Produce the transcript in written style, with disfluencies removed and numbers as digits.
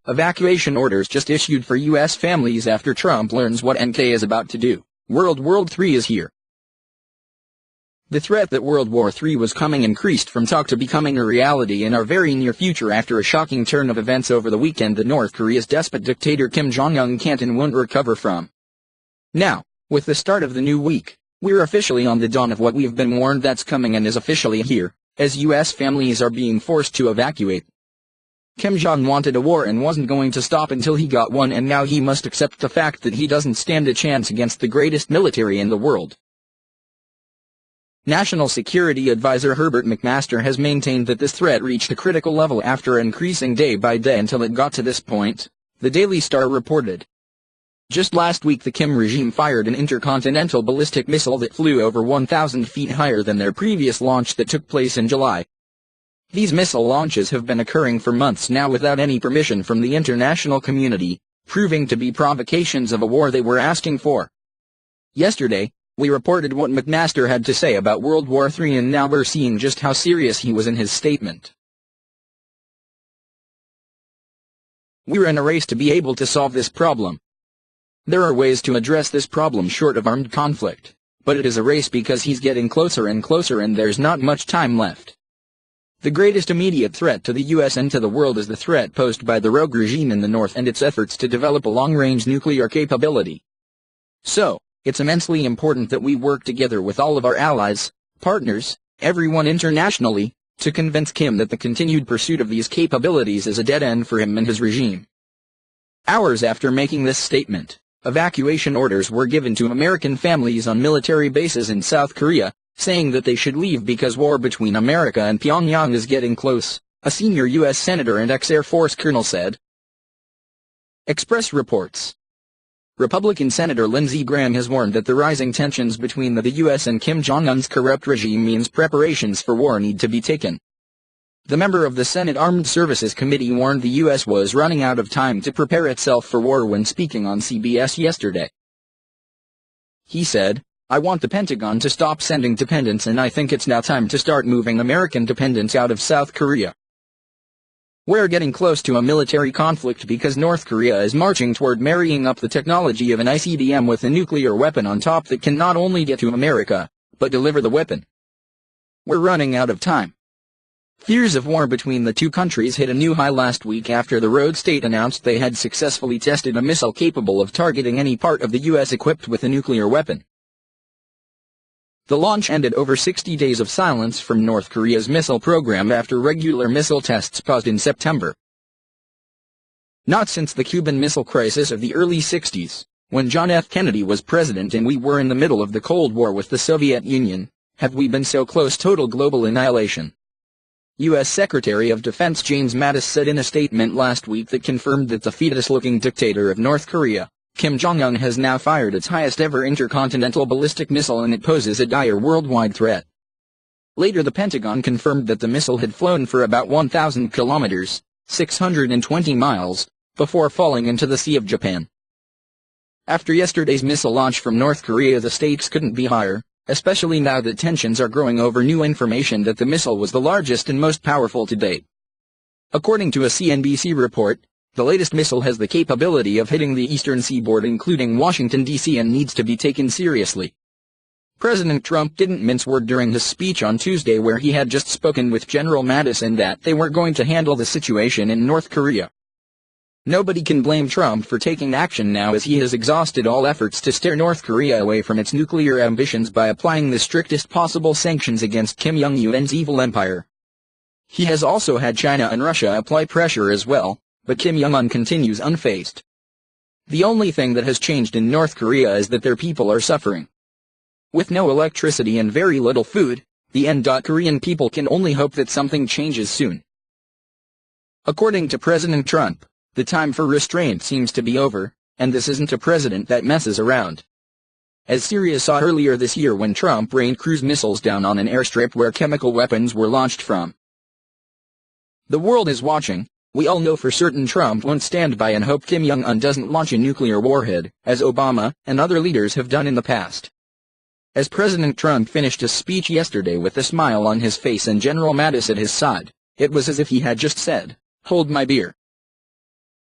Evacuation orders just issued for U.S. families after Trump learns what NK is about to do. World War III is here. The threat that World War III was coming increased from talk to becoming a reality in our very near future after a shocking turn of events over the weekend that North Korea's despot dictator Kim Jong-un can't and won't recover from. Now, with the start of the new week, we're officially on the dawn of what we've been warned that's coming and is officially here, as U.S. families are being forced to evacuate. Kim Jong wanted a war and wasn't going to stop until he got one, and now he must accept the fact that he doesn't stand a chance against the greatest military in the world. National Security Advisor Herbert McMaster has maintained that this threat reached a critical level after increasing day by day until it got to this point, the Daily Star reported. Just last week the Kim regime fired an intercontinental ballistic missile that flew over 1,000 feet higher than their previous launch that took place in July. These missile launches have been occurring for months now without any permission from the international community, proving to be provocations of a war they were asking for. Yesterday, we reported what McMaster had to say about World War III, and now we're seeing just how serious he was in his statement. We're in a race to be able to solve this problem. There are ways to address this problem short of armed conflict, but it is a race because he's getting closer and closer and there's not much time left. The greatest immediate threat to the U.S. and to the world is the threat posed by the rogue regime in the north and its efforts to develop a long-range nuclear capability. So, it's immensely important that we work together with all of our allies, partners, everyone internationally, to convince Kim that the continued pursuit of these capabilities is a dead end for him and his regime. Hours after making this statement, evacuation orders were given to American families on military bases in South Korea, saying that they should leave because war between America and Pyongyang is getting close, a senior U.S. senator and ex-Air Force colonel said. Express reports. Republican Senator Lindsey Graham has warned that the rising tensions between the U.S. and Kim Jong-un's corrupt regime means preparations for war need to be taken. The member of the Senate Armed Services Committee warned the U.S. was running out of time to prepare itself for war when speaking on CBS yesterday. He said, "I want the Pentagon to stop sending dependents, and I think it's now time to start moving American dependents out of South Korea. We're getting close to a military conflict because North Korea is marching toward marrying up the technology of an ICBM with a nuclear weapon on top that can not only get to America, but deliver the weapon. We're running out of time." Fears of war between the two countries hit a new high last week after the rogue state announced they had successfully tested a missile capable of targeting any part of the U.S. equipped with a nuclear weapon. The launch ended over 60 days of silence from North Korea's missile program after regular missile tests paused in September. Not since the Cuban Missile Crisis of the early 60s, when John F. Kennedy was president and we were in the middle of the Cold War with the Soviet Union, have we been so close to total global annihilation. U.S. Secretary of Defense James Mattis said in a statement last week that confirmed that the fetus-looking dictator of North Korea, Kim Jong-un, has now fired its highest-ever intercontinental ballistic missile and it poses a dire worldwide threat. Later the Pentagon confirmed that the missile had flown for about 1,000 kilometers, 620 miles, before falling into the Sea of Japan. After yesterday's missile launch from North Korea, the stakes couldn't be higher, especially now that tensions are growing over new information that the missile was the largest and most powerful to date. According to a CNBC report, the latest missile has the capability of hitting the eastern seaboard including Washington, D.C. and needs to be taken seriously. President Trump didn't mince word during his speech on Tuesday where he had just spoken with General Mattis and that they were going to handle the situation in North Korea. Nobody can blame Trump for taking action now as he has exhausted all efforts to steer North Korea away from its nuclear ambitions by applying the strictest possible sanctions against Kim Jong-un's evil empire. He has also had China and Russia apply pressure as well, but Kim Jong-un continues unfazed. The only thing that has changed in North Korea is that their people are suffering. With no electricity and very little food, the Korean people can only hope that something changes soon. According to President Trump, the time for restraint seems to be over, and this isn't a president that messes around. As Syria saw earlier this year when Trump rained cruise missiles down on an airstrip where chemical weapons were launched from. The world is watching. We all know for certain Trump won't stand by and hope Kim Jong-un doesn't launch a nuclear warhead, as Obama and other leaders have done in the past. As President Trump finished his speech yesterday with a smile on his face and General Mattis at his side, it was as if he had just said, "Hold my beer."